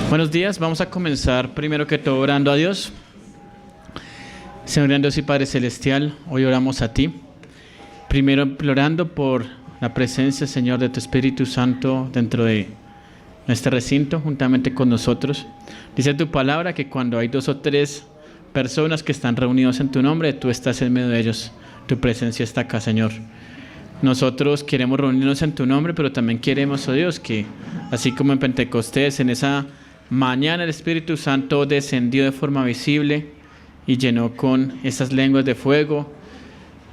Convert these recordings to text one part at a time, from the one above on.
Buenos días, vamos a comenzar primero que todo orando a Dios. Señor Dios y Padre Celestial, hoy oramos a ti. Primero implorando por la presencia, Señor, de tu Espíritu Santo dentro de nuestro recinto, juntamente con nosotros. Dice tu palabra que cuando hay 2 o 3 personas que están reunidos en tu nombre, tú estás en medio de ellos. Tu presencia está acá, Señor. Nosotros queremos reunirnos en tu nombre, pero también queremos, oh Dios, que así como en Pentecostés, en esa mañana el Espíritu Santo descendió de forma visible y llenó con esas lenguas de fuego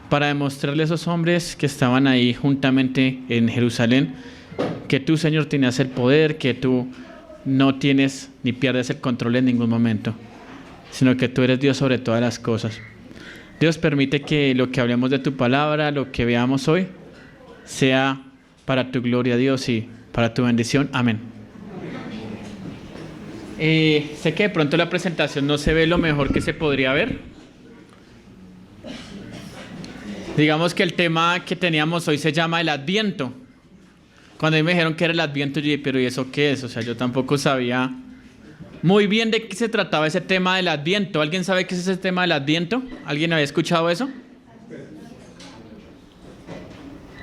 para demostrarle a esos hombres que estaban ahí juntamente en Jerusalén que tú, Señor, tenías el poder, que tú no tienes ni pierdes el control en ningún momento, sino que tú eres Dios sobre todas las cosas. Dios, permite que lo que hablemos de tu palabra, lo que veamos hoy, sea para tu gloria, Dios, y para tu bendición. Amén. Sé que de pronto la presentación no se ve lo mejor que se podría ver. Digamos que el tema que teníamos hoy se llama el Adviento. Cuando a mí me dijeron que era el Adviento, yo dije, pero ¿y eso qué es? O sea, yo tampoco sabía muy bien de qué se trataba ese tema del Adviento. ¿Alguien sabe qué es ese tema del Adviento? ¿Alguien había escuchado eso?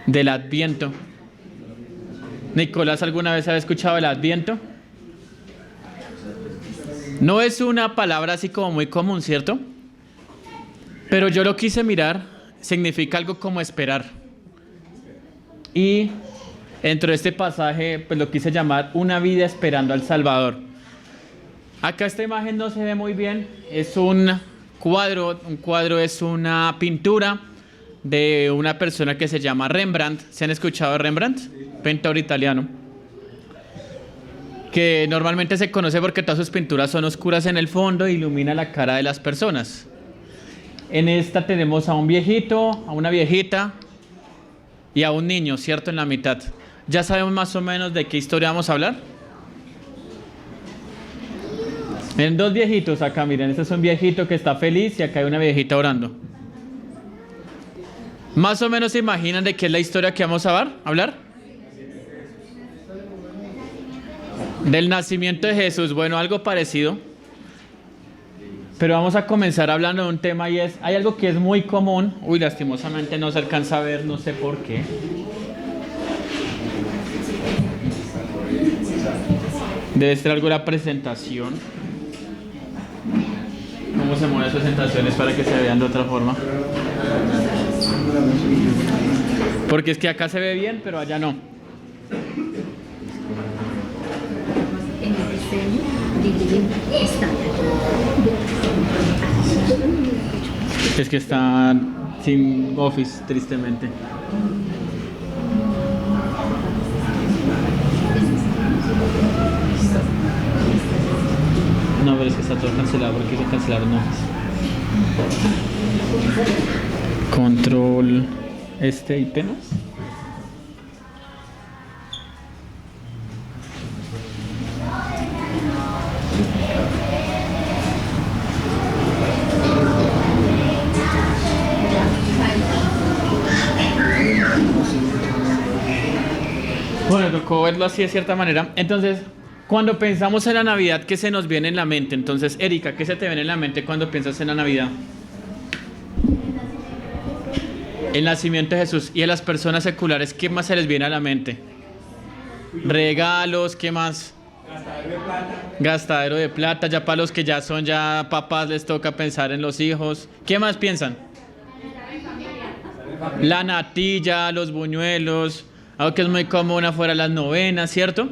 Del Adviento. Nicolás, ¿alguna vez había escuchado el Adviento? No es una palabra así como muy común, ¿cierto? Pero yo lo quise mirar, significa algo como esperar. Y dentro de este pasaje, pues lo quise llamar una vida esperando al Salvador. Acá esta imagen no se ve muy bien, es un cuadro es una pintura de una persona que se llama Rembrandt. ¿Se han escuchado de Rembrandt? Pintor italiano, que normalmente se conoce porque todas sus pinturas son oscuras en el fondo e ilumina la cara de las personas. En esta tenemos a un viejito, a una viejita y a un niño, ¿cierto? En la mitad. ¿Ya sabemos más o menos de qué historia vamos a hablar? Miren, 2 viejitos acá, miren, este es un viejito que está feliz y acá hay una viejita orando. ¿Más o menos se imaginan de qué es la historia que vamos a hablar? Del nacimiento de Jesús. Bueno, algo parecido. Pero vamos a comenzar hablando de un tema y es, hay algo que es muy común. Uy, lastimosamente no se alcanza a ver, no sé por qué. Debe ser algo de la presentación. ¿Cómo se mueven las presentaciones para que se vean de otra forma? Porque es que acá se ve bien, pero allá no. Es que está sin Office, tristemente. No, pero es que está todo cancelado porque se cancelaron Office. Control y penas. Bueno, tocó verlo así de cierta manera. Entonces, cuando pensamos en la Navidad, ¿qué se nos viene en la mente? Entonces, Erika, ¿qué se te viene en la mente cuando piensas en la Navidad? El nacimiento de Jesús. Y a las personas seculares, ¿qué más se les viene a la mente? Regalos, ¿qué más? Gastadero de plata. Gastadero de plata. Ya para los que ya son papás les toca pensar en los hijos. ¿Qué más piensan? La natilla, los buñuelos. Algo que es muy común afuera, las novenas, ¿cierto?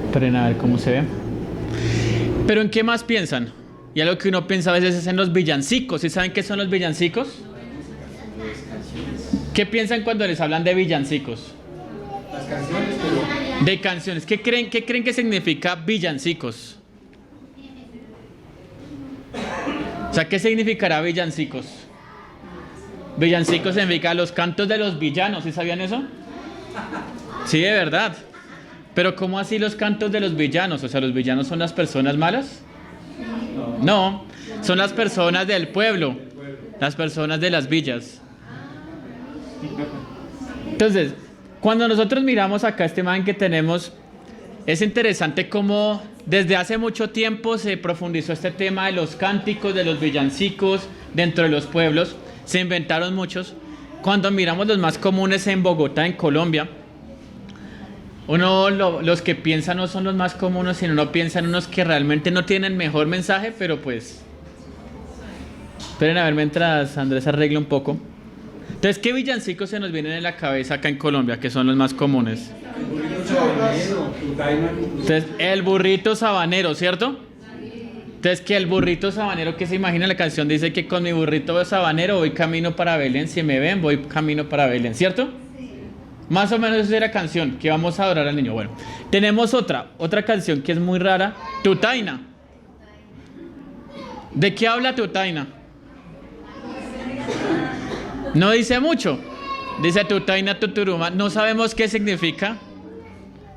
Esperen a ver cómo se ve. ¿Pero en qué más piensan? Y algo que uno piensa a veces es en los villancicos. ¿Sí saben qué son los villancicos? ¿Qué piensan cuando les hablan de villancicos? Las canciones, pero... De canciones. ¿Qué creen que significa villancicos? O sea, ¿qué significará villancicos? Villancicos significa los cantos de los villanos. ¿Sí sabían eso? Sí, de verdad. Pero ¿cómo así los cantos de los villanos? O sea, ¿los villanos son las personas malas? No, son las personas del pueblo, las personas de las villas. Entonces, Cuando nosotros miramos acá este imagen que tenemos, es interesante cómo desde hace mucho tiempo se profundizó este tema de los cánticos, de los villancicos dentro de los pueblos. Se inventaron muchos. Cuando miramos los más comunes en Bogotá, en Colombia, los que piensan no son los más comunes, sino uno piensa en unos que realmente no tienen mejor mensaje, pero pues... Esperen a ver mientras Andrés arregla un poco. Entonces, ¿qué villancicos se nos vienen en la cabeza acá en Colombia, que son los más comunes? Entonces, el burrito sabanero, ¿cierto? Entonces, que el burrito sabanero, que se imagina la canción, dice que con mi burrito sabanero voy camino para Belén, si me ven, voy camino para Belén, ¿cierto? Más o menos esa era la canción, que vamos a adorar al niño. Bueno, tenemos otra canción que es muy rara, Tutaina. ¿De qué habla Tutaina? No dice mucho. Dice Tutaina Tuturuma. No sabemos qué significa,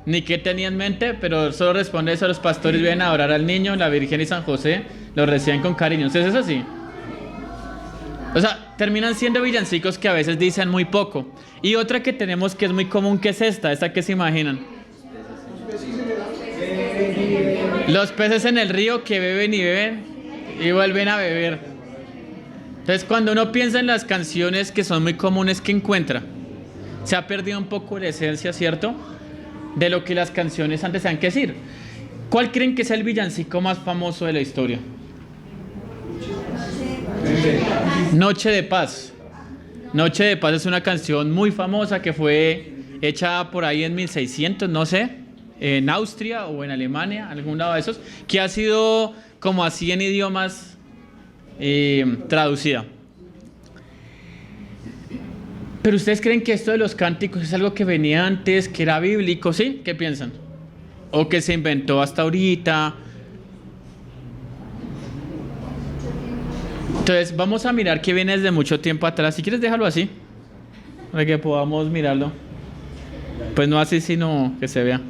ni qué tenía en mente, pero solo responde eso: los pastores vienen a adorar al niño, la Virgen y San José lo reciben con cariño. Entonces es así. O sea, terminan siendo villancicos que a veces dicen muy poco. Y otra que tenemos que es muy común, que es esta que se imaginan. Los peces en el río que beben y vuelven a beber. Entonces, cuando uno piensa en las canciones que son muy comunes que encuentra, se ha perdido un poco la esencia, ¿cierto?, de lo que las canciones antes tenían que decir. ¿Cuál creen que es el villancico más famoso de la historia? Noche de Paz. Noche de Paz es una canción muy famosa que fue hecha por ahí en 1600, no sé, en Austria o en Alemania, algún lado de esos, que ha sido como así en idiomas traducida. Pero ustedes creen que esto de los cánticos es algo que venía antes, que era bíblico, ¿sí? ¿Qué piensan? ¿O que se inventó hasta ahorita? Entonces vamos a mirar que viene desde mucho tiempo atrás. Si quieres déjalo así, para que podamos mirarlo. Pues no así, sino que se vea.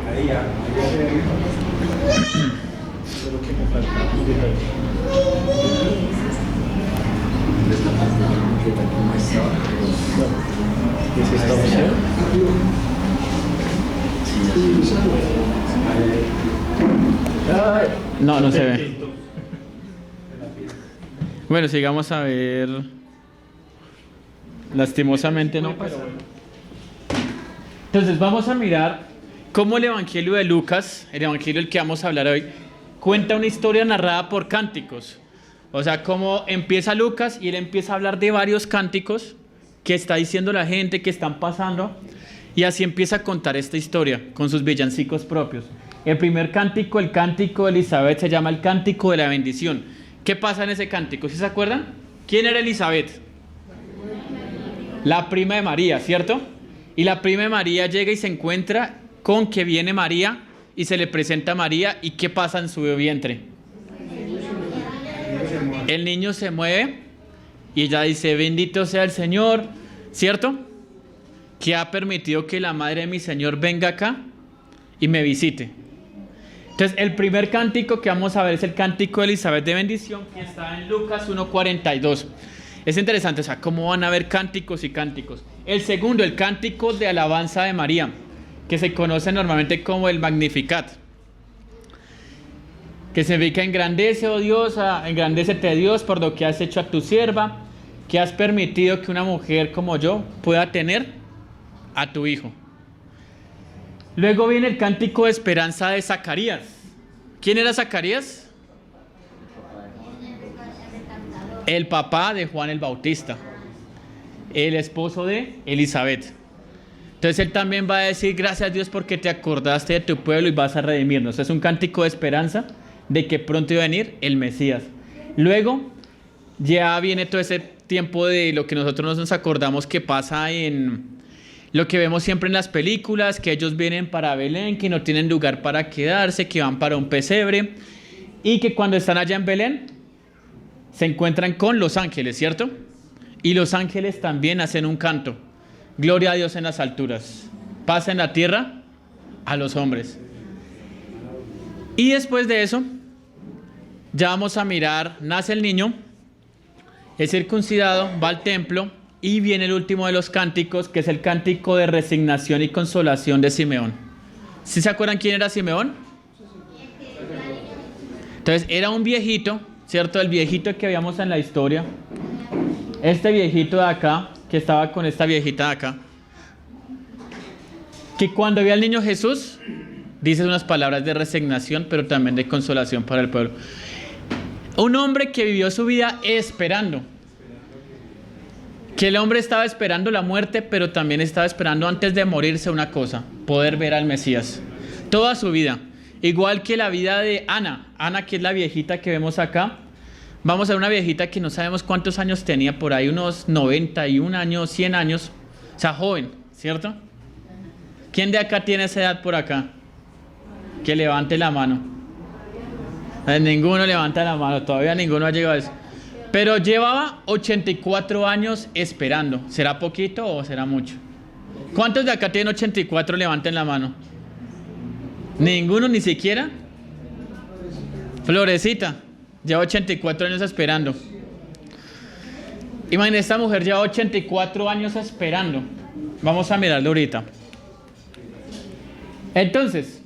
Ahí ya. Solo que me falta un detalle. ¿Es esta opción? No, no se ve. Bueno, sigamos a ver. Lastimosamente no, pero bueno. Entonces vamos a mirar cómo el Evangelio de Lucas, el Evangelio del que vamos a hablar hoy, cuenta una historia narrada por cánticos. O sea, cómo empieza Lucas y él empieza a hablar de varios cánticos que está diciendo la gente, que están pasando, y así empieza a contar esta historia con sus villancicos propios. El primer cántico, el cántico de Elizabeth, se llama el cántico de la bendición. ¿Qué pasa en ese cántico? ¿Sí se acuerdan? ¿Quién era Elizabeth? La prima de María, ¿cierto? Y la prima de María llega y se encuentra con que viene María y se le presenta a María. ¿Y qué pasa en su vientre? El niño se mueve y ella dice: bendito sea el Señor, ¿cierto?, que ha permitido que la madre de mi Señor venga acá y me visite. Entonces el primer cántico que vamos a ver es el cántico de Elizabeth de bendición, que está en Lucas 1:42. Es interesante, o sea, cómo van a haber cánticos y cánticos. El segundo, el cántico de alabanza de María, que se conoce normalmente como el Magnificat, que significa: engrandece, oh Dios, engrandécete, Dios, por lo que has hecho a tu sierva, que has permitido que una mujer como yo pueda tener a tu hijo. Luego viene el cántico de esperanza de Zacarías. ¿Quién era Zacarías? El papá de Juan el Bautista, el esposo de Elizabeth. Entonces él también va a decir: gracias a Dios porque te acordaste de tu pueblo y vas a redimirnos. Es un cántico de esperanza de que pronto iba a venir el Mesías. Luego ya viene todo ese tiempo de lo que nosotros nos acordamos que pasa en lo que vemos siempre en las películas, que ellos vienen para Belén, que no tienen lugar para quedarse, que van para un pesebre, y que cuando están allá en Belén se encuentran con los ángeles, ¿cierto? Y los ángeles también hacen un canto: gloria a Dios en las alturas, paz en la tierra a los hombres. Y después de eso ya vamos a mirar: nace el niño, Es circuncidado, va al templo y viene el último de los cánticos, que es el cántico de resignación y consolación de Simeón. ¿Sí se acuerdan quién era Simeón? Entonces era un viejito, ¿cierto? El viejito que veíamos en la historia. Este viejito de acá, que estaba con esta viejita de acá. Que cuando vio al niño Jesús, dice unas palabras de resignación, pero también de consolación para el pueblo. Un hombre que vivió su vida esperando. Que el hombre estaba esperando la muerte, pero también estaba esperando antes de morirse una cosa: poder ver al Mesías. Toda su vida. Igual que la vida de Ana. Ana, que es la viejita que vemos acá. Vamos a ver una viejita que no sabemos cuántos años tenía, por ahí unos 91 años, 100 años. O sea, joven, ¿cierto? ¿Quién de acá tiene esa edad por acá? Que levante la mano. Ninguno levanta la mano, todavía ninguno ha llegado a eso. Pero llevaba 84 años esperando. ¿Será poquito o será mucho? ¿Cuántos de acá tienen 84? Levanten la mano. ¿Ninguno, ni siquiera? Florecita, lleva 84 años esperando. Imagínense, esta mujer lleva 84 años esperando. Vamos a mirarlo ahorita. Entonces,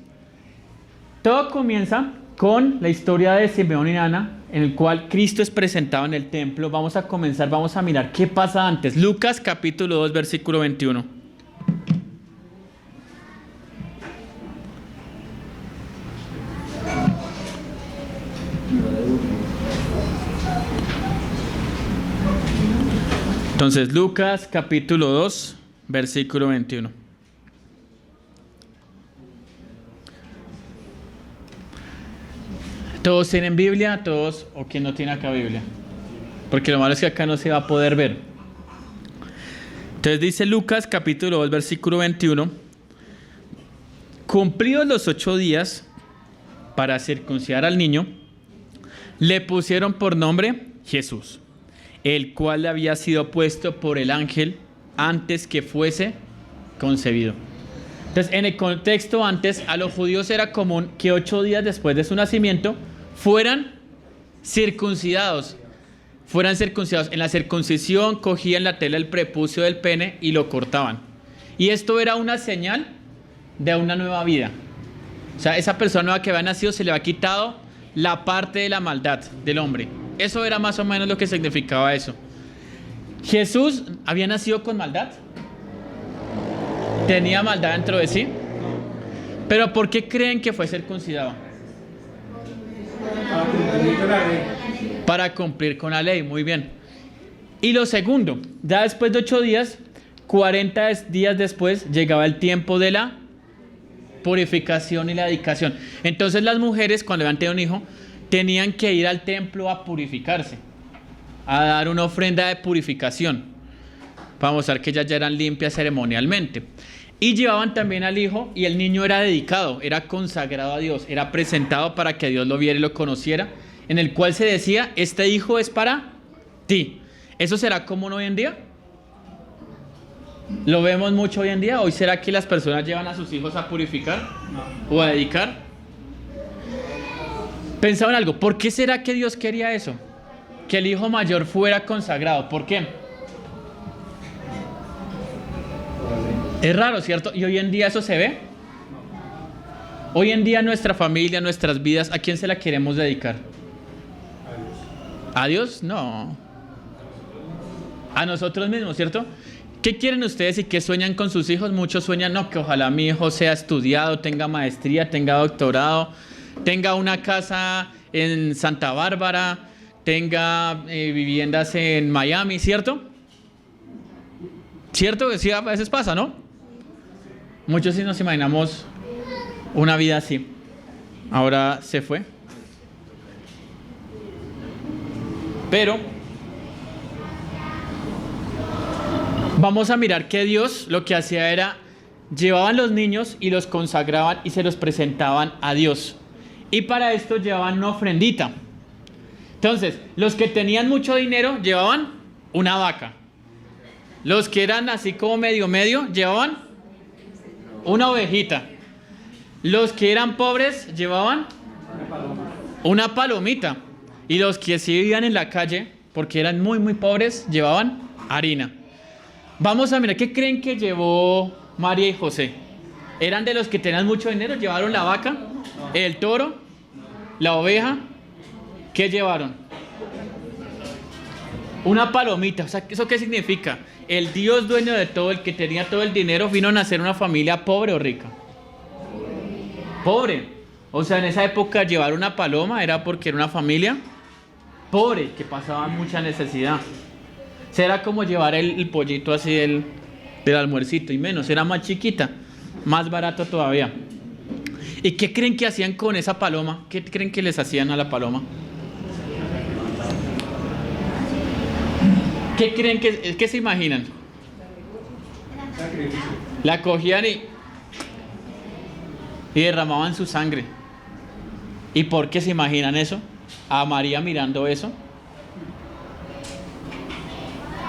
todo comienza con la historia de Simeón y Ana, en el cual Cristo es presentado en el templo. Vamos a mirar qué pasa antes. Lucas capítulo 2, versículo 21. Entonces, Lucas capítulo 2, versículo 21. ¿Todos tienen Biblia? ¿Todos? ¿O quién no tiene acá Biblia? Porque lo malo es que acá no se va a poder ver. Entonces dice Lucas capítulo 2, versículo 21. Cumplidos los 8 días para circuncidar al niño, le pusieron por nombre Jesús, el cual le había sido puesto por el ángel antes que fuese concebido. Entonces, en el contexto antes, a los judíos era común que 8 días después de su nacimiento fueran circuncidados. En la circuncisión cogían la tela del prepucio del pene y lo cortaban. Y esto era una señal de una nueva vida. O sea, esa persona nueva que había nacido se le había quitado la parte de la maldad del hombre. Eso era más o menos lo que significaba eso. ¿Jesús había nacido con maldad? ¿Tenía maldad dentro de sí? ¿Pero por qué creen que fue circuncidado? Para cumplir con la ley. Para cumplir con la ley, muy bien. Y lo segundo, ya después de 8 días, 40 días después, llegaba el tiempo de la purificación y la dedicación. Entonces las mujeres, cuando habían tenido un hijo, tenían que ir al templo a purificarse, a dar una ofrenda de purificación, para mostrar que ellas ya eran limpias ceremonialmente. Y llevaban también al hijo, y el niño era dedicado, era consagrado a Dios, era presentado para que Dios lo viera y lo conociera, en el cual se decía: este hijo es para ti. ¿Eso será común hoy en día? ¿Lo vemos mucho hoy en día? ¿Hoy será que las personas llevan a sus hijos a purificar? No. ¿O a dedicar? Pensaba en algo. ¿Por qué será que Dios quería eso? Que el hijo mayor fuera consagrado. ¿Por qué? Es raro, ¿cierto? ¿Y hoy en día eso se ve? Hoy en día nuestra familia, nuestras vidas, ¿a quién se la queremos dedicar? ¿A Dios? No. A nosotros mismos, ¿cierto? ¿Qué quieren ustedes y qué sueñan con sus hijos? Muchos sueñan, no, que ojalá mi hijo sea estudiado, tenga maestría, tenga doctorado, tenga una casa en Santa Bárbara, tenga viviendas en Miami, ¿cierto? ¿Cierto? Que sí, a veces pasa, ¿no? Muchos sí nos imaginamos una vida así. Ahora se fue. Pero vamos a mirar que Dios lo que hacía era: llevaban los niños y los consagraban y se los presentaban a Dios. Y para esto llevaban una ofrendita. Entonces, los que tenían mucho dinero llevaban una vaca. Los que eran así como medio llevaban una ovejita. Los que eran pobres llevaban una palomita. Y los que sí vivían en la calle porque eran muy, muy pobres, llevaban harina. Vamos a mirar, ¿qué creen que llevó María y José? ¿Eran de los que tenían mucho dinero? ¿Llevaron la vaca, el toro, la oveja? ¿Qué llevaron? Una palomita. O sea, ¿eso qué significa? El Dios dueño de todo, el que tenía todo el dinero, vino a nacer en una familia pobre o rica. Pobre. O sea, en esa época llevar una paloma era porque era una familia pobre, que pasaba mucha necesidad. O sea, era como llevar el pollito así del almuercito, y menos, era más chiquita, más barato todavía. ¿Y qué creen que hacían con esa paloma? ¿Qué creen que les hacían a la paloma? ¿Qué creen que se imaginan? La cogían y derramaban su sangre. ¿Y por qué se imaginan eso? A María mirando eso.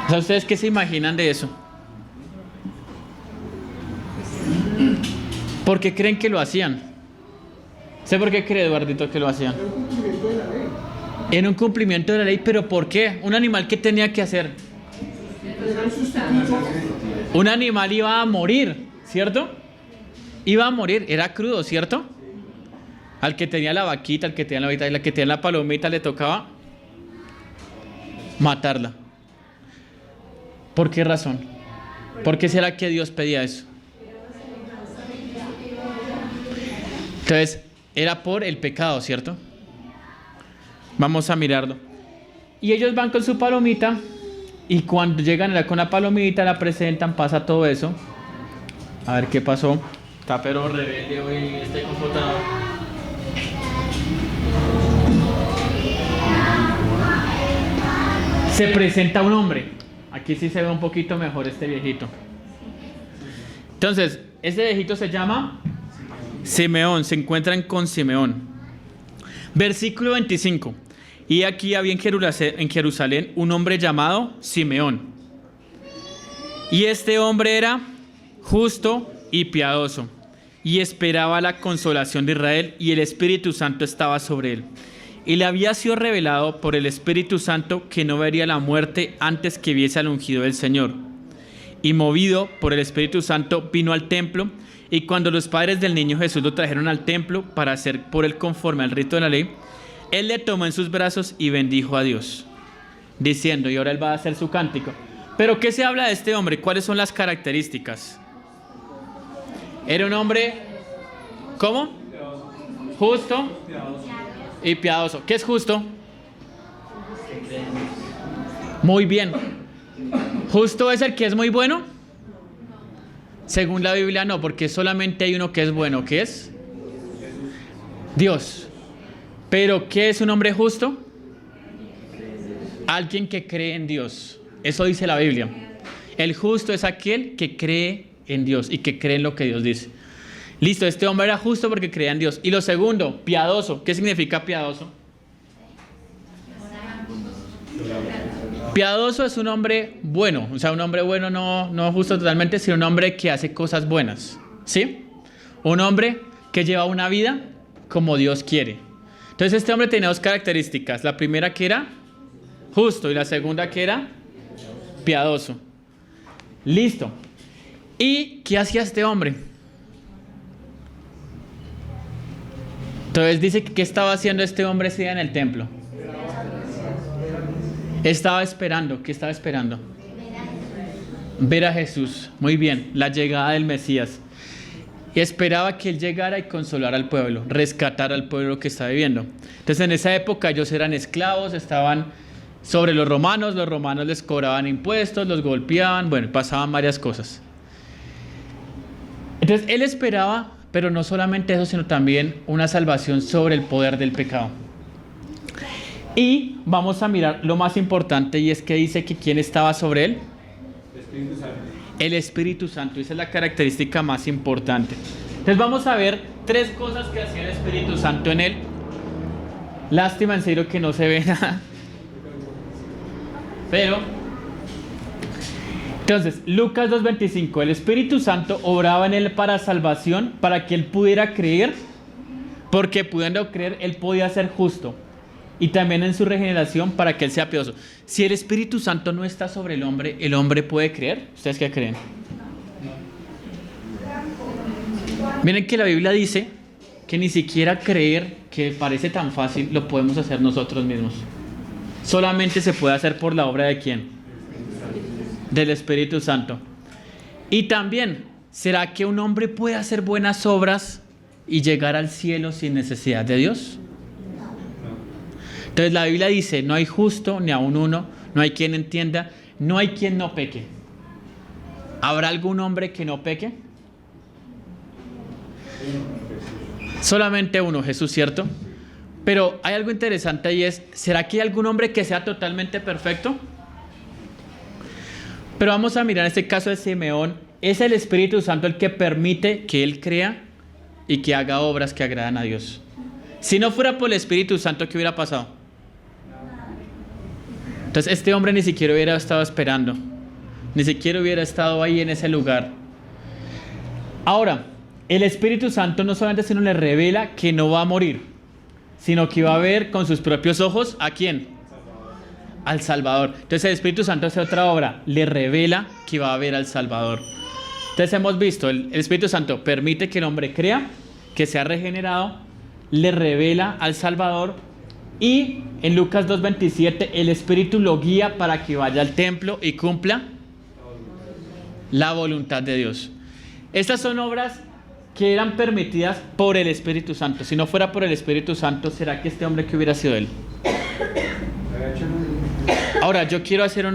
O sea, ¿ustedes qué se imaginan de eso? ¿Por qué creen que lo hacían? ¿Sé por qué cree Eduardito que lo hacían? En un cumplimiento de la ley, pero ¿por qué? ¿Un animal qué tenía que hacer? Un animal iba a morir, ¿cierto? Iba a morir, era crudo, ¿cierto? Al que tenía la vaquita, al que tenía la vaquita, al que tenía la palomita le tocaba matarla. ¿Por qué razón? ¿Por qué será que Dios pedía eso? Entonces, era por el pecado, ¿cierto? Vamos a mirarlo. Y ellos van con su palomita, y cuando llegan con la palomita, la presentan, pasa todo eso. A ver qué pasó. Está pero rebelde hoy este computador. Se presenta un hombre. Aquí sí se ve un poquito mejor este viejito. Entonces, este viejito se llama Simeón. Se encuentran con Simeón. Versículo 25. Y aquí había en Jerusalén un hombre llamado Simeón. Y este hombre era justo y piadoso, y esperaba la consolación de Israel, y el Espíritu Santo estaba sobre él. Y le había sido revelado por el Espíritu Santo que no vería la muerte antes que viese al ungido del Señor. Y movido por el Espíritu Santo vino al templo, y cuando los padres del niño Jesús lo trajeron al templo para hacer por él conforme al rito de la ley, él le tomó en sus brazos y bendijo a Dios, diciendo, y ahora él va a hacer su cántico. Pero ¿qué se habla de este hombre? ¿Cuáles son las características? Era un hombre, ¿cómo? Justo y piadoso. ¿Qué es justo? Muy bien. ¿Justo es el que es muy bueno? Según la Biblia no, porque solamente hay uno que es bueno, ¿qué es? Dios. Pero ¿qué es un hombre justo? Alguien que cree en Dios. Eso dice la Biblia. El justo es aquel que cree en Dios y que cree en lo que Dios dice. Listo, este hombre era justo porque creía en Dios. Y lo segundo, piadoso. ¿Qué significa piadoso? Piadoso es un hombre bueno. O sea, un hombre bueno no justo totalmente, sino un hombre que hace cosas buenas. ¿Sí? Un hombre que lleva una vida como Dios quiere. Entonces este hombre tenía dos características. La primera que era justo y la segunda que era piadoso. Listo. ¿Y qué hacía este hombre? Entonces dice que ¿qué estaba haciendo este hombre ese día en el templo? Estaba esperando. ¿Qué estaba esperando? Ver a Jesús. Muy bien, la llegada del Mesías. Y esperaba que él llegara y consolara al pueblo, rescatar al pueblo que estaba viviendo. Entonces en esa época ellos eran esclavos, estaban sobre los romanos les cobraban impuestos, los golpeaban, bueno, pasaban varias cosas. Entonces él esperaba, pero no solamente eso, sino también una salvación sobre el poder del pecado. Y vamos a mirar lo más importante, y es que dice que ¿quién estaba sobre él? Espíritu Santo. El Espíritu Santo. Esa es la característica más importante. Entonces vamos a ver tres cosas que hacía el Espíritu Santo en él. Lástima en serio que no se ve nada. Pero entonces Lucas 2:25, el Espíritu Santo obraba en él para salvación, para que él pudiera creer, porque pudiendo creer él podía ser justo y también en su regeneración para que él sea piadoso. Si el Espíritu Santo no está sobre el hombre puede creer. ¿Ustedes qué creen? Miren que la Biblia dice que ni siquiera creer, que parece tan fácil, lo podemos hacer nosotros mismos. Solamente se puede hacer por la obra de ¿quién? Del Espíritu Santo. Y también, ¿será que un hombre puede hacer buenas obras y llegar al cielo sin necesidad de Dios? Entonces la Biblia dice, no hay justo ni aun uno, no hay quien entienda, no hay quien no peque. ¿Habrá algún hombre que no peque? Solamente uno, Jesús, ¿cierto? Pero hay algo interesante y es, ¿será que hay algún hombre que sea totalmente perfecto? Pero vamos a mirar este caso de Simeón. Es el Espíritu Santo el que permite que él crea y que haga obras que agradan a Dios. Si no fuera por el Espíritu Santo, ¿qué hubiera pasado? Entonces este hombre ni siquiera hubiera estado esperando, ni siquiera hubiera estado ahí en ese lugar. Ahora, el Espíritu Santo no solamente se nos le revela que no va a morir, sino que va a ver con sus propios ojos ¿a quién? Al Salvador. Entonces el Espíritu Santo hace otra obra, le revela que va a ver al Salvador. Entonces hemos visto, el Espíritu Santo permite que el hombre crea, que sea regenerado, le revela al Salvador, y en Lucas 2:27 el Espíritu lo guía para que vaya al templo y cumpla la voluntad de Dios. Estas son obras que eran permitidas por el Espíritu Santo. Si no fuera por el Espíritu Santo, ¿será que este hombre que hubiera sido él? Ahora, yo quiero hacer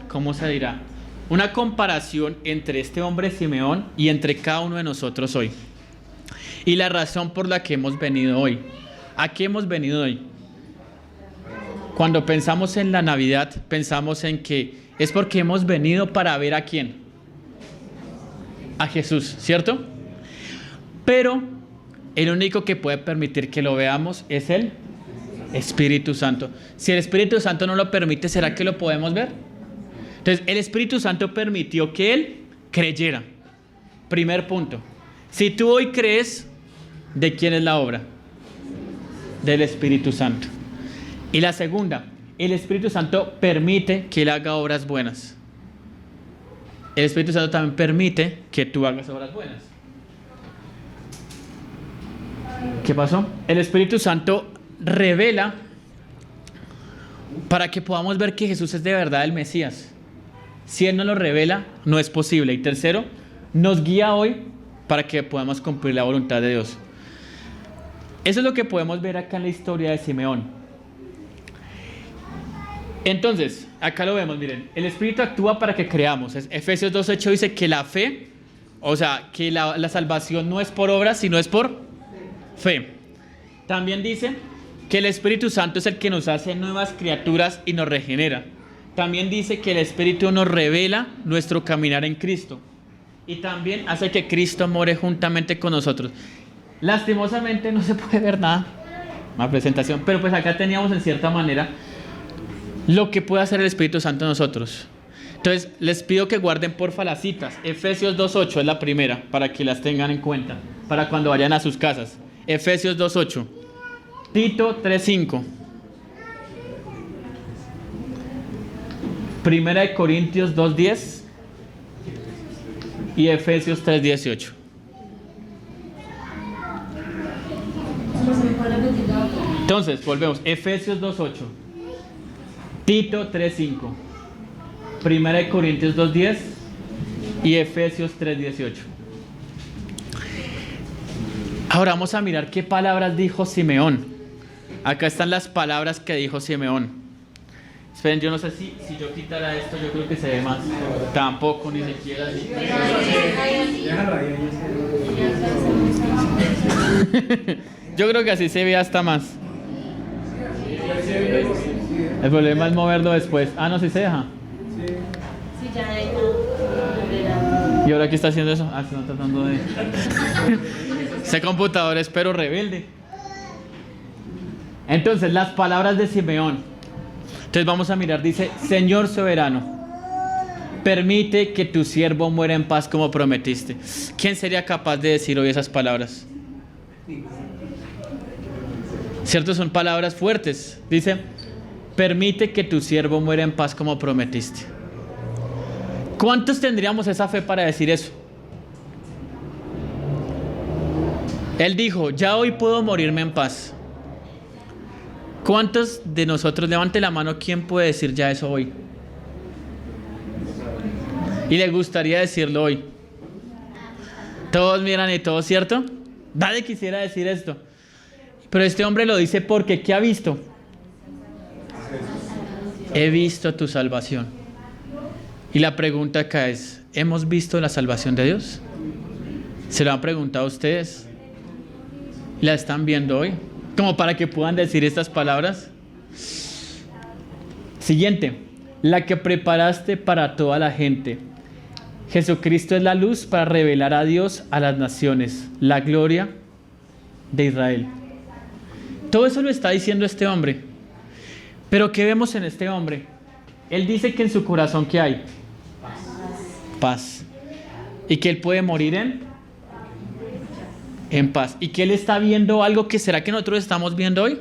¿cómo se dirá? Una comparación entre este hombre Simeón y entre cada uno de nosotros hoy. Y la razón por la que hemos venido hoy. ¿A qué hemos venido hoy? Cuando pensamos en la Navidad, pensamos en que es porque hemos venido para ver a quién. A Jesús, ¿cierto? Pero el único que puede permitir que lo veamos es el Espíritu Santo. Si el Espíritu Santo no lo permite, ¿será que lo podemos ver? Entonces, el Espíritu Santo permitió que él creyera. Primer punto. Si tú hoy crees, ¿de quién es la obra? Del Espíritu Santo. Y la segunda, el Espíritu Santo permite que él haga obras buenas. El Espíritu Santo también permite que tú hagas obras buenas. ¿Qué pasó? El Espíritu Santo revela para que podamos ver que Jesús es de verdad el Mesías. Si Él no lo revela, no es posible. Y tercero, nos guía hoy para que podamos cumplir la voluntad de Dios. Eso es lo que podemos ver acá en la historia de Simeón. Entonces, acá lo vemos, miren, el Espíritu actúa para que creamos. Efesios 2:8 dice que la fe, o sea, que la salvación no es por obras, sino es por fe. También dice que el Espíritu Santo es el que nos hace nuevas criaturas y nos regenera. También dice que el Espíritu nos revela nuestro caminar en Cristo. Y también hace que Cristo more juntamente con nosotros. Lastimosamente no se puede ver nada, una presentación, pero pues acá teníamos en cierta manera lo que puede hacer el Espíritu Santo en nosotros. Entonces les pido que guarden porfa las citas. Efesios 2:8 es la primera, para que las tengan en cuenta, para cuando vayan a sus casas. Efesios 2:8. Tito 3:5. Primera de Corintios 2:10 y Efesios 3:18. Entonces, volvemos. Efesios 2:8. Tito 3:5. Primera de Corintios 2:10 y Efesios 3:18. Ahora vamos a mirar qué palabras dijo Simeón. Acá están las palabras que dijo Simeón. Esperen, yo no sé si yo quitara esto, yo creo que se ve más. Tampoco, ni siquiera así. Yo creo que así se ve hasta más. El problema es moverlo después. Ah, no, sí se deja. Sí, ya deja. ¿Y ahora qué está haciendo eso? Ah, se está tratando de... Ese computador es pero rebelde. Entonces, las palabras de Simeón. Entonces vamos a mirar, dice: Señor soberano, permite que tu siervo muera en paz como prometiste. ¿Quién sería capaz de decir hoy esas palabras? ¿Cierto? Son palabras fuertes. Dice, permite que tu siervo muera en paz como prometiste. ¿Cuántos tendríamos esa fe para decir eso? Él dijo, ya hoy puedo morirme en paz. ¿Cuántos de nosotros, levante la mano, quién puede decir ya eso hoy? Y le gustaría decirlo hoy. Todos miran y todo, ¿cierto? Nadie quisiera decir esto. Pero este hombre lo dice porque ¿qué ha visto? He visto tu salvación. Y la pregunta acá es, ¿hemos visto la salvación de Dios? ¿Se lo han preguntado ustedes? ¿La están viendo hoy? Como para que puedan decir estas palabras. Siguiente, la que preparaste para toda la gente. Jesucristo es la luz para revelar a Dios a las naciones, la gloria de Israel. Todo eso lo está diciendo este hombre. Pero ¿qué vemos en este hombre? Él dice que en su corazón ¿qué hay? Paz. Y que él puede morir en paz. Y que él está viendo algo que será que nosotros estamos viendo hoy.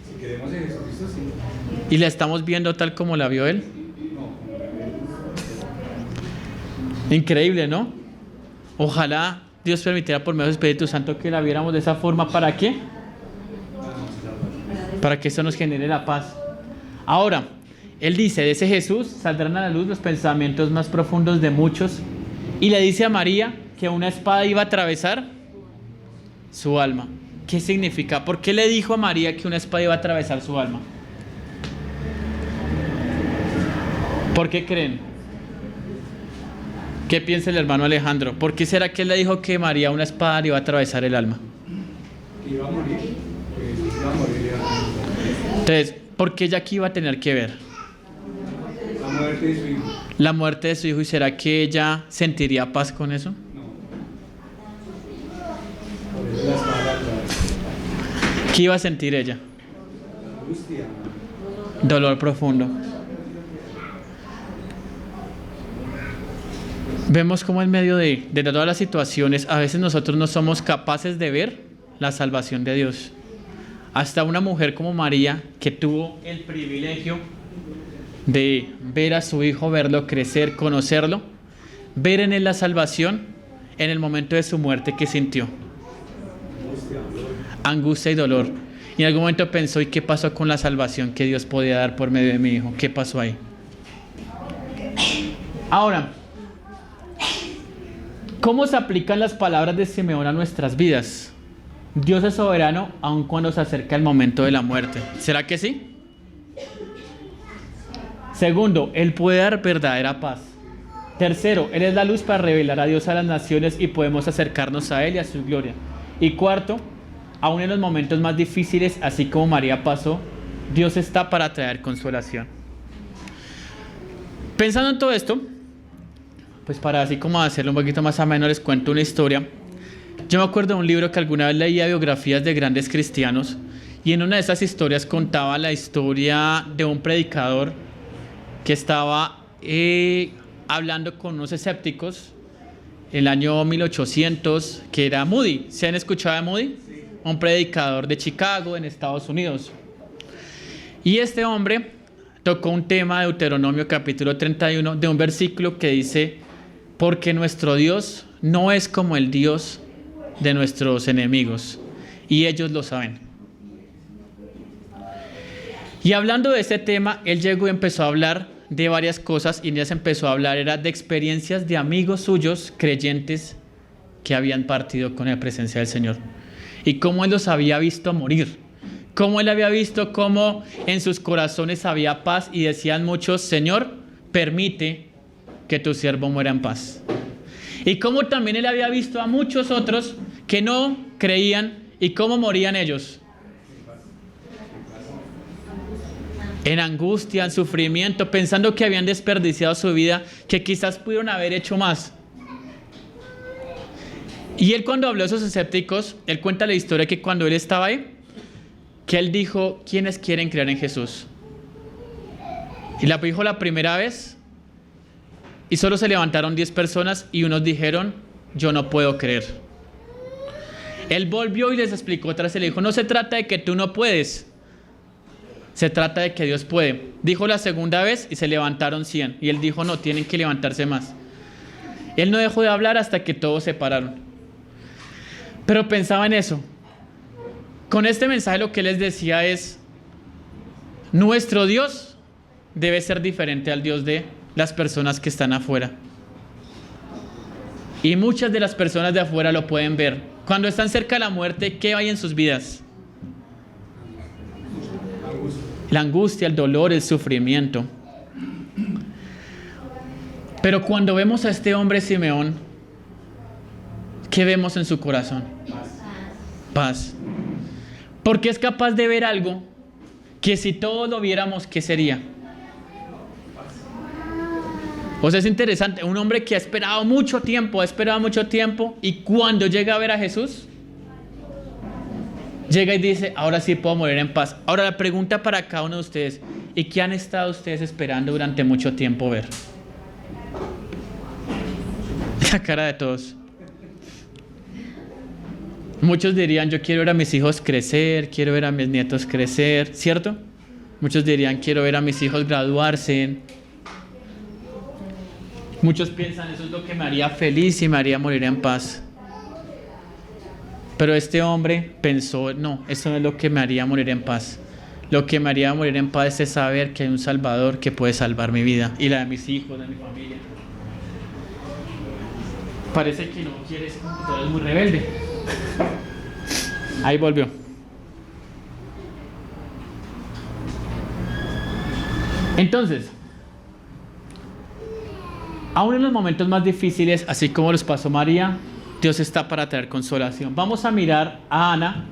Si queremos en Jesucristo, sí. Y la estamos viendo tal como la vio él. Increíble, ¿no? Ojalá Dios permitiera por medio del Espíritu Santo que la viéramos de esa forma. ¿Para qué? Para que eso nos genere la paz. Ahora, él dice, de ese Jesús saldrán a la luz los pensamientos más profundos de muchos. Y le dice a María que una espada iba a atravesar su alma. ¿Qué significa? ¿Por qué le dijo a María que una espada iba a atravesar su alma? ¿Por qué creen? ¿Qué piensa el hermano Alejandro? ¿Por qué será que él le dijo que María una espada le iba a atravesar el alma? Que iba a morir. Que iba a morir. Entonces, ¿por qué ella aquí iba a tener que ver? La muerte de su hijo. La muerte de su hijo. ¿Y será que ella sentiría paz con eso? No. Por eso la espada la atravesó. ¿Qué iba a sentir ella? Angustia. Dolor profundo. Vemos cómo en medio de todas las situaciones a veces nosotros no somos capaces de ver la salvación de Dios. Hasta una mujer como María, que tuvo el privilegio de ver a su hijo, verlo crecer, conocerlo, ver en él la salvación en el momento de su muerte que sintió. Angustia y dolor. Y en algún momento pensó, ¿y qué pasó con la salvación que Dios podía dar por medio de mi hijo? ¿Qué pasó ahí? Ahora, ¿cómo se aplican las palabras de Simeón a nuestras vidas? Dios es soberano aun cuando se acerca el momento de la muerte. ¿Será que sí? Segundo, Él puede dar verdadera paz. Tercero, Él es la luz para revelar a Dios a las naciones y podemos acercarnos a Él y a su gloria. Y cuarto, aun en los momentos más difíciles, así como María pasó, Dios está para traer consolación. Pensando en todo esto, pues para así como hacerlo un poquito más ameno, les cuento una historia. Yo me acuerdo de un libro que alguna vez leía, biografías de grandes cristianos, y en una de esas historias contaba la historia de un predicador que estaba hablando con unos escépticos en el año 1800, que era Moody. ¿Se han escuchado de Moody? Sí. Un predicador de Chicago, en Estados Unidos. Y este hombre tocó un tema de Deuteronomio capítulo 31, de un versículo que dice: porque nuestro Dios no es como el Dios de nuestros enemigos, y ellos lo saben. Y hablando de este tema, él llegó y empezó a hablar de varias cosas, y en ellas empezó a hablar era de experiencias de amigos suyos creyentes que habían partido con la presencia del Señor, y cómo él los había visto morir, cómo él había visto cómo en sus corazones había paz, y decían muchos: Señor, permite que tu siervo muera en paz. Y cómo también él había visto a muchos otros que no creían, y cómo morían ellos. En angustia, en sufrimiento, pensando que habían desperdiciado su vida, que quizás pudieron haber hecho más. Y él, cuando habló a esos escépticos, él cuenta la historia que cuando él estaba ahí, que él dijo: ¿quiénes quieren creer en Jesús? Y la dijo la primera vez, y solo se levantaron 10 personas, y unos dijeron: yo no puedo creer. Él volvió y les explicó otra vez, le dijo, no se trata de que tú no puedes, se trata de que Dios puede. Dijo la segunda vez y se levantaron 100. Y él dijo, no, tienen que levantarse más. Él no dejó de hablar hasta que todos se pararon. Pero pensaba en eso. Con este mensaje lo que les decía es, nuestro Dios debe ser diferente al Dios de las personas que están afuera. Y muchas de las personas de afuera lo pueden ver. Cuando están cerca de la muerte, ¿qué hay en sus vidas? La angustia, el dolor, el sufrimiento. Pero cuando vemos a este hombre Simeón, ¿qué vemos en su corazón? Paz. Porque es capaz de ver algo que si todos lo viéramos, ¿qué sería? O sea, es interesante, un hombre que ha esperado mucho tiempo, y cuando llega a ver a Jesús, llega y dice, ahora sí puedo morir en paz. Ahora la pregunta para cada uno de ustedes, ¿y qué han estado ustedes esperando durante mucho tiempo ver? La cara de todos. Muchos dirían, yo quiero ver a mis hijos crecer, quiero ver a mis nietos crecer, ¿cierto? Muchos dirían, quiero ver a mis hijos graduarse. Muchos piensan, eso es lo que me haría feliz y me haría morir en paz. Pero este hombre pensó, no, eso no es lo que me haría morir en paz. Lo que me haría morir en paz es saber que hay un Salvador que puede salvar mi vida y la de mis hijos, de mi familia. Parece que no quieres, tú eres muy rebelde. Ahí volvió. Entonces, aún en los momentos más difíciles, así como los pasó María, Dios está para traer consolación. Vamos a mirar a Ana.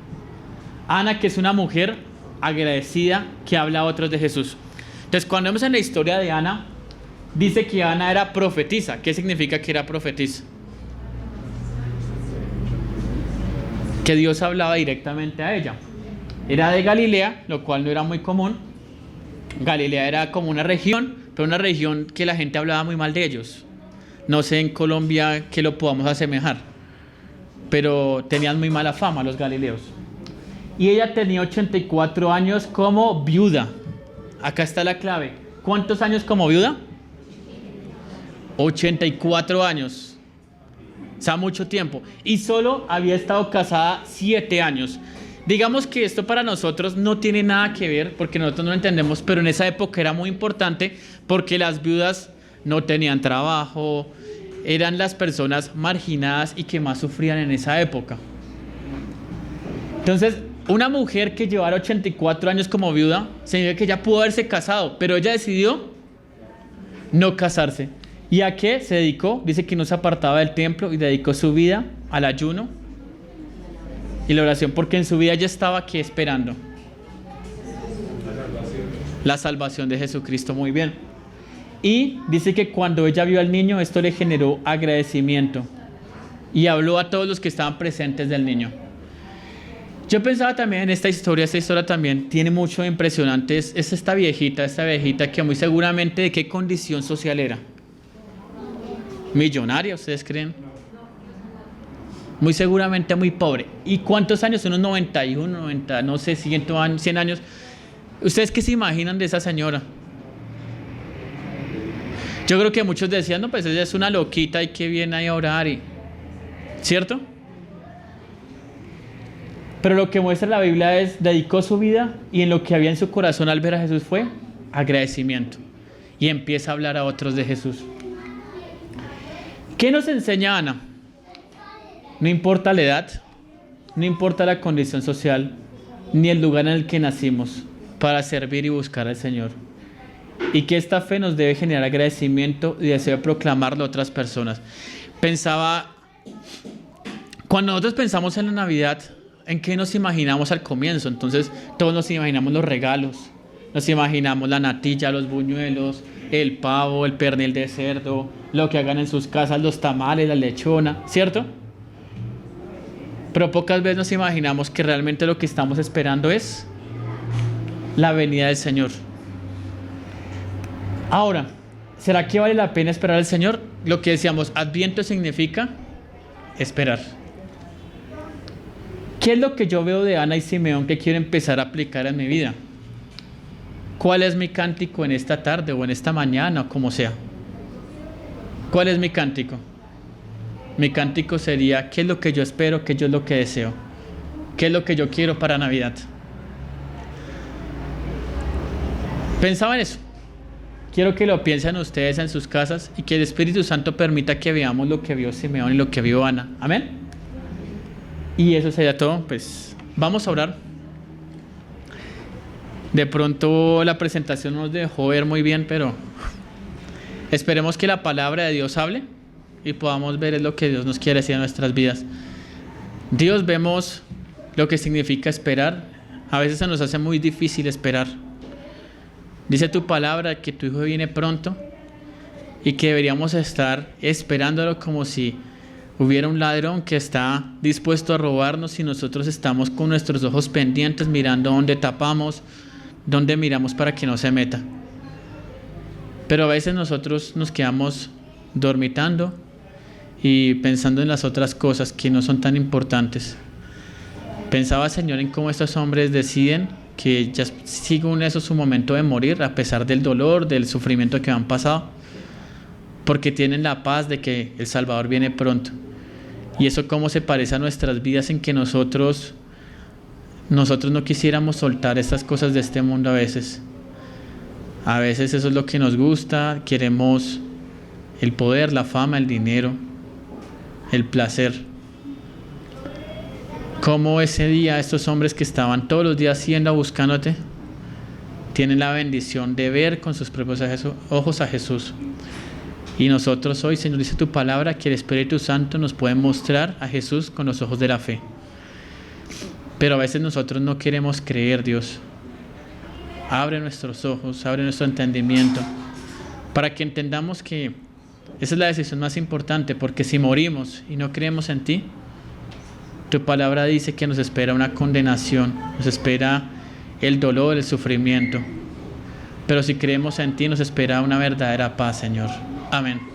Ana, que es una mujer agradecida que habla a otros de Jesús. Entonces, cuando vemos en la historia de Ana, dice que Ana era profetisa. ¿Qué significa que era profetisa? Que Dios hablaba directamente a ella. Era de Galilea, lo cual no era muy común. Galilea era como una región, pero una región que la gente hablaba muy mal de ellos. No sé en Colombia que lo podamos asemejar, pero tenían muy mala fama los galileos. Y ella tenía 84 años como viuda. Acá está la clave. ¿Cuántos años como viuda? 84 años. O sea, mucho tiempo. Y solo había estado casada 7 años. Digamos que esto para nosotros no tiene nada que ver, porque nosotros no lo entendemos, pero en esa época era muy importante porque las viudas no tenían trabajo, eran las personas marginadas y que más sufrían en esa época. Entonces, una mujer que llevara 84 años como viuda, significa que ella pudo haberse casado, pero ella decidió no casarse. ¿Y a qué se dedicó? Dice que no se apartaba del templo y dedicó su vida al ayuno y la oración, porque en su vida ya estaba aquí esperando la salvación de Jesucristo. Muy bien. Y dice que cuando ella vio al niño, esto le generó agradecimiento y habló a todos los que estaban presentes del niño. Yo pensaba también en esta historia también tiene mucho de impresionante. Es esta viejita que muy seguramente, ¿de qué condición social era? ¿Millonaria, ustedes creen? Muy seguramente muy pobre. ¿Y cuántos años? Unos 91, 90, no sé, 100 años. ¿Ustedes qué se imaginan de esa señora? Yo creo que muchos decían, no, pues ella es una loquita y que viene ahí a orar, ¿cierto? Pero lo que muestra la Biblia es, dedicó su vida y en lo que había en su corazón al ver a Jesús fue agradecimiento. Y empieza a hablar a otros de Jesús. ¿Qué nos enseña Ana? No importa la edad, no importa la condición social, ni el lugar en el que nacimos, para servir y buscar al Señor. Y que esta fe nos debe generar agradecimiento y deseo de proclamarlo a otras personas. Cuando nosotros pensamos en la Navidad, ¿en qué nos imaginamos al comienzo? Entonces, todos nos imaginamos los regalos, nos imaginamos la natilla, los buñuelos, el pavo, el pernil de cerdo, lo que hagan en sus casas, los tamales, la lechona, ¿cierto? Pero pocas veces nos imaginamos que realmente lo que estamos esperando es la venida del Señor. Ahora, ¿será que vale la pena esperar al Señor? Lo que decíamos, Adviento significa esperar. ¿Qué es lo que yo veo de Ana y Simeón que quiero empezar a aplicar en mi vida? ¿Cuál es mi cántico en esta tarde o en esta mañana o como sea? ¿Cuál es mi cántico? Mi cántico sería: ¿qué es lo que yo espero? ¿Qué es lo que deseo? ¿Qué es lo que yo quiero para Navidad? Pensaba en eso. Quiero que lo piensen ustedes en sus casas y que el Espíritu Santo permita que veamos lo que vio Simeón y lo que vio Ana. Amén. Y eso sería todo. Pues vamos a orar. De pronto la presentación nos dejó ver muy bien, pero esperemos que la palabra de Dios hable y podamos ver lo que Dios nos quiere decir en nuestras vidas. Dios, vemos lo que significa esperar. A veces se nos hace muy difícil esperar. Dice tu palabra que tu Hijo viene pronto y que deberíamos estar esperándolo como si hubiera un ladrón que está dispuesto a robarnos y nosotros estamos con nuestros ojos pendientes mirando dónde tapamos, dónde miramos para que no se meta. Pero a veces nosotros nos quedamos dormitando y pensando en las otras cosas que no son tan importantes. Pensaba, Señor, en cómo estos hombres deciden que ya según eso su momento de morir, a pesar del dolor, del sufrimiento que han pasado, porque tienen la paz de que el Salvador viene pronto. Y eso cómo se parece a nuestras vidas, en que nosotros no quisiéramos soltar estas cosas de este mundo a veces. A veces eso es lo que nos gusta, queremos el poder, la fama, el dinero, el placer. Como ese día estos hombres que estaban todos los días yendo buscándote, tienen la bendición de ver con sus propios ojos a Jesús. Y nosotros hoy, Señor, dice tu palabra que el Espíritu Santo nos puede mostrar a Jesús con los ojos de la fe. Pero a veces nosotros no queremos creer, Dios. Abre nuestros ojos, abre nuestro entendimiento, para que entendamos que esa es la decisión más importante, porque si morimos y no creemos en ti, tu palabra dice que nos espera una condenación, nos espera el dolor, el sufrimiento. Pero si creemos en ti, nos espera una verdadera paz, Señor. Amén.